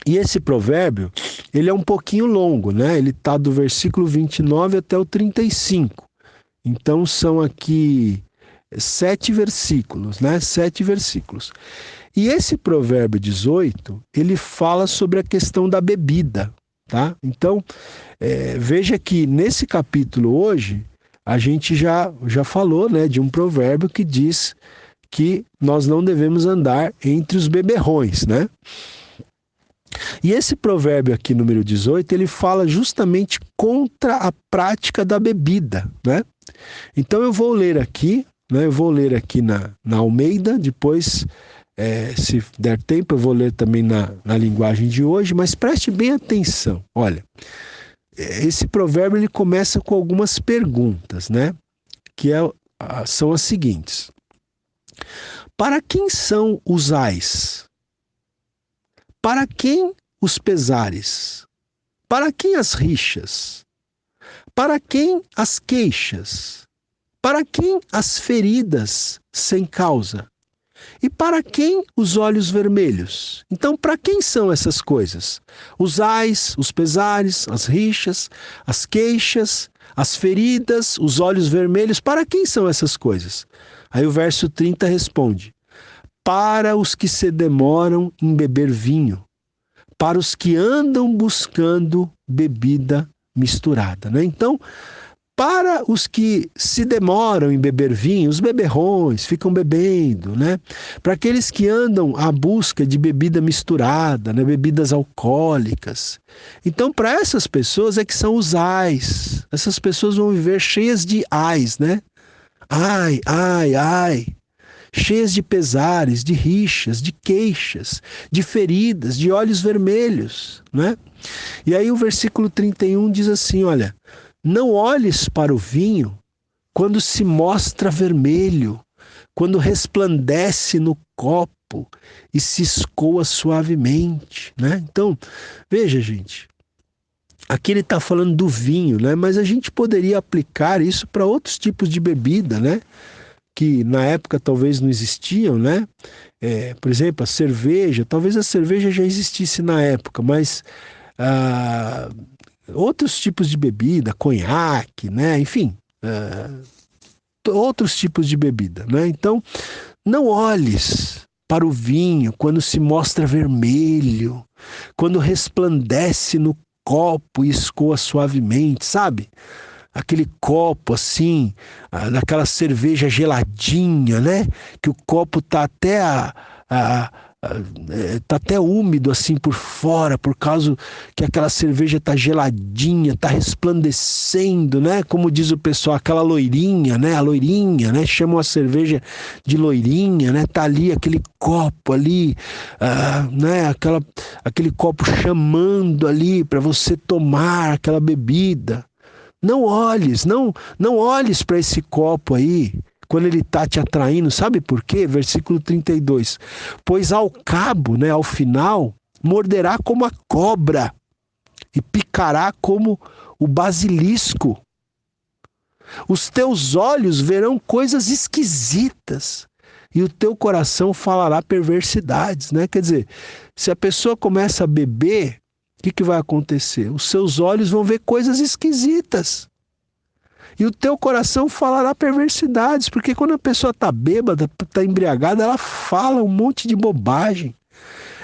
E esse provérbio, ele é um pouquinho longo, né? Ele está do versículo 29 até o 35. Então são aqui 7 versículos, né? 7 versículos. E esse provérbio 18, ele fala sobre a questão da bebida, tá? Então, veja que nesse capítulo hoje, a gente já falou, né, de um provérbio que diz que nós não devemos andar entre os beberrões, né? E esse provérbio aqui, número 18, ele fala justamente contra a prática da bebida, né? Então eu vou ler aqui, né? Eu vou ler aqui na Almeida, depois, se der tempo, eu vou ler também na linguagem de hoje, mas preste bem atenção. Olha, esse provérbio ele começa com algumas perguntas, né? Que são as seguintes: para quem são os ais? Para quem os pesares? Para quem as rixas? Para quem as queixas? Para quem as feridas sem causa? E para quem os olhos vermelhos? Então, para quem são essas coisas? Os ais, os pesares, as rixas, as queixas, as feridas, os olhos vermelhos, para quem são essas coisas? Aí o verso 30 responde: para os que se demoram em beber vinho, para os que andam buscando bebida misturada, né? Então, para os que se demoram em beber vinho, os beberrões ficam bebendo, né? Para aqueles que andam à busca de bebida misturada, né? Bebidas alcoólicas. Então, para essas pessoas é que são os ais. Essas pessoas vão viver cheias de ais, né? Ai, ai, ai. Cheias de pesares, de rixas, de queixas, de feridas, de olhos vermelhos, né? E aí o versículo 31 diz assim, olha: não olhes para o vinho quando se mostra vermelho, quando resplandece no copo e se escoa suavemente, né? Então, veja, gente, aqui ele está falando do vinho, né? Mas a gente poderia aplicar isso para outros tipos de bebida, né? Que na época talvez não existiam, né? Por exemplo, a cerveja, talvez a cerveja já existisse na época, mas outros tipos de bebida, conhaque, né? Enfim, outros tipos de bebida, né? Então, não olhes para o vinho quando se mostra vermelho, quando resplandece no copo e escoa suavemente, sabe? Aquele copo assim, daquela cerveja geladinha, né? Que o copo tá até tá até úmido assim por fora, por causa que aquela cerveja tá geladinha, tá resplandecendo, né? Como diz o pessoal, aquela loirinha, né? A loirinha, né? Chamam a cerveja de loirinha, né? Tá ali aquele copo ali, né? Aquele copo chamando ali para você tomar aquela bebida. Não olhes para esse copo aí, quando ele está te atraindo, sabe por quê? Versículo 32. Pois ao cabo, né, ao final, morderá como a cobra e picará como o basilisco. Os teus olhos verão coisas esquisitas e o teu coração falará perversidades, né? Quer dizer, se a pessoa começa a beber, o que vai acontecer? Os seus olhos vão ver coisas esquisitas. E o teu coração falará perversidades, porque quando a pessoa está bêbada, está embriagada, ela fala um monte de bobagem.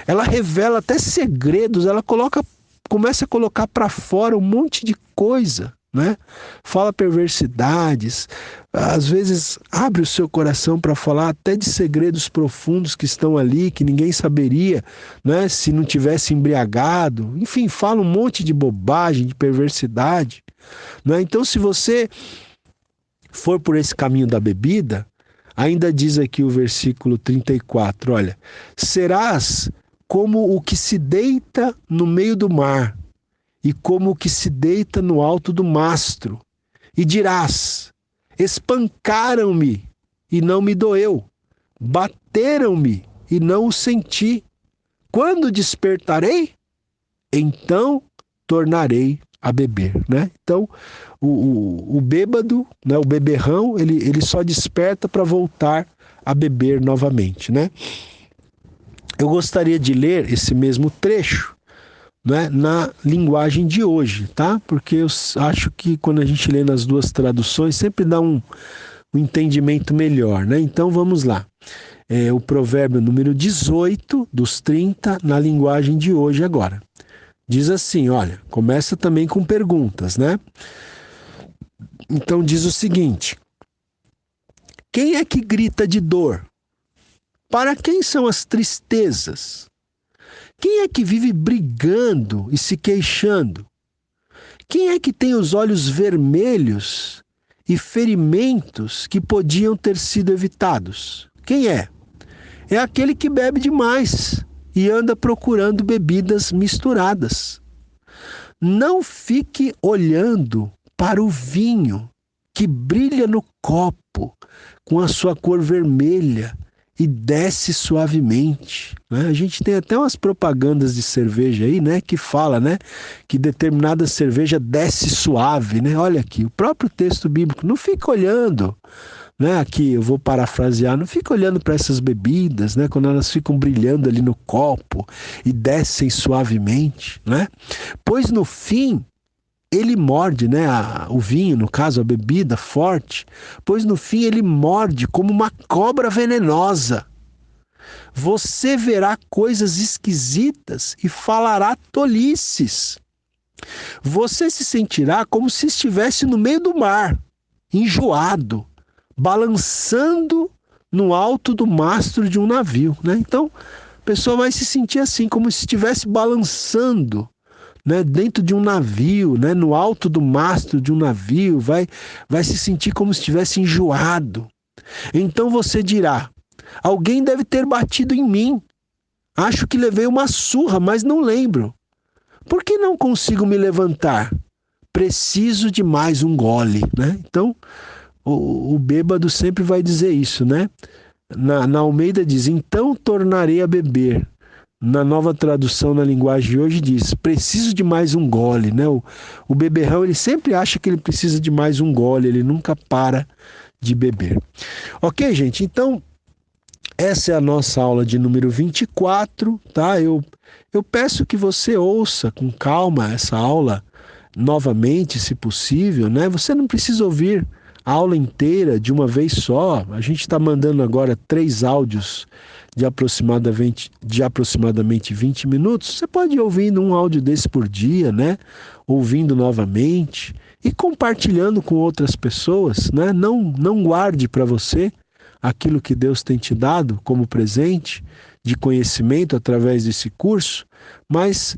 Ela revela até segredos, ela começa a colocar para fora um monte de coisa, né? Fala perversidades, às vezes abre o seu coração para falar até de segredos profundos que estão ali, que ninguém saberia, né? Se não tivesse embriagado. Enfim, fala um monte de bobagem, de perversidade, né? Então, se você for por esse caminho da bebida, ainda diz aqui o versículo 34, olha, serás como o que se deita no meio do mar, e como o que se deita no alto do mastro, e dirás, espancaram-me e não me doeu, bateram-me e não o senti. Quando despertarei, então tornarei a beber, né? Então, o bêbado, né, o beberrão, ele só desperta para voltar a beber novamente, né? Eu gostaria de ler esse mesmo trecho, né, na linguagem de hoje, tá? Porque eu acho que quando a gente lê nas duas traduções sempre dá um entendimento melhor, né? Então vamos lá. O provérbio número 18 dos 30 na linguagem de hoje agora. Diz assim, olha, começa também com perguntas, né? Então diz o seguinte: quem é que grita de dor? Para quem são as tristezas? Quem é que vive brigando e se queixando? Quem é que tem os olhos vermelhos e ferimentos que podiam ter sido evitados? Quem é? É aquele que bebe demais e anda procurando bebidas misturadas. Não fique olhando para o vinho que brilha no copo com a sua cor vermelha e desce suavemente, né? A gente tem até umas propagandas de cerveja aí, né, que fala, né, que determinada cerveja desce suave, né? Olha aqui, o próprio texto bíblico. Não fica olhando, né, aqui eu vou parafrasear, não fica olhando para essas bebidas, né, quando elas ficam brilhando ali no copo e descem suavemente, né? Pois no fim ele morde, né, o vinho, no caso, a bebida forte, pois no fim ele morde como uma cobra venenosa. Você verá coisas esquisitas e falará tolices. Você se sentirá como se estivesse no meio do mar, enjoado, balançando no alto do mastro de um navio, né? Então, a pessoa vai se sentir assim, como se estivesse balançando, né, dentro de um navio, né, no alto do mastro de um navio, vai se sentir como se estivesse enjoado. Então você dirá: alguém deve ter batido em mim. Acho que levei uma surra, mas não lembro. Por que não consigo me levantar? Preciso de mais um gole, né? Então, o bêbado sempre vai dizer isso, né? Na Almeida diz, então tornarei a beber. Na Nova Tradução, na linguagem de hoje, diz, preciso de mais um gole, né? O beberrão, ele sempre acha que ele precisa de mais um gole, ele nunca para de beber. Ok, gente? Então, essa é a nossa aula de número 24, tá? Eu peço que você ouça com calma essa aula novamente, se possível, né? Você não precisa ouvir a aula inteira de uma vez só. A gente está mandando agora 3 áudios de aproximadamente 20 minutos. Você pode ir ouvindo um áudio desse por dia, né? Ouvindo novamente e compartilhando com outras pessoas, né? Não guarde para você aquilo que Deus tem te dado como presente de conhecimento através desse curso, mas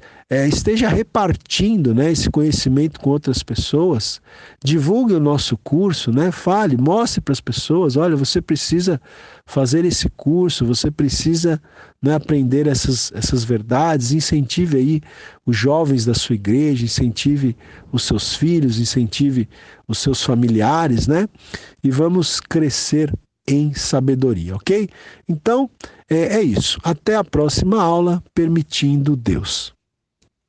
esteja repartindo, né, esse conhecimento com outras pessoas. Divulgue o nosso curso, né? Fale, mostre para as pessoas, olha, você precisa fazer esse curso, você precisa, né, aprender essas verdades. Incentive aí os jovens da sua igreja, incentive os seus filhos, incentive os seus familiares, né? E vamos crescer em sabedoria, ok? Então, é isso. Até a próxima aula, permitindo Deus.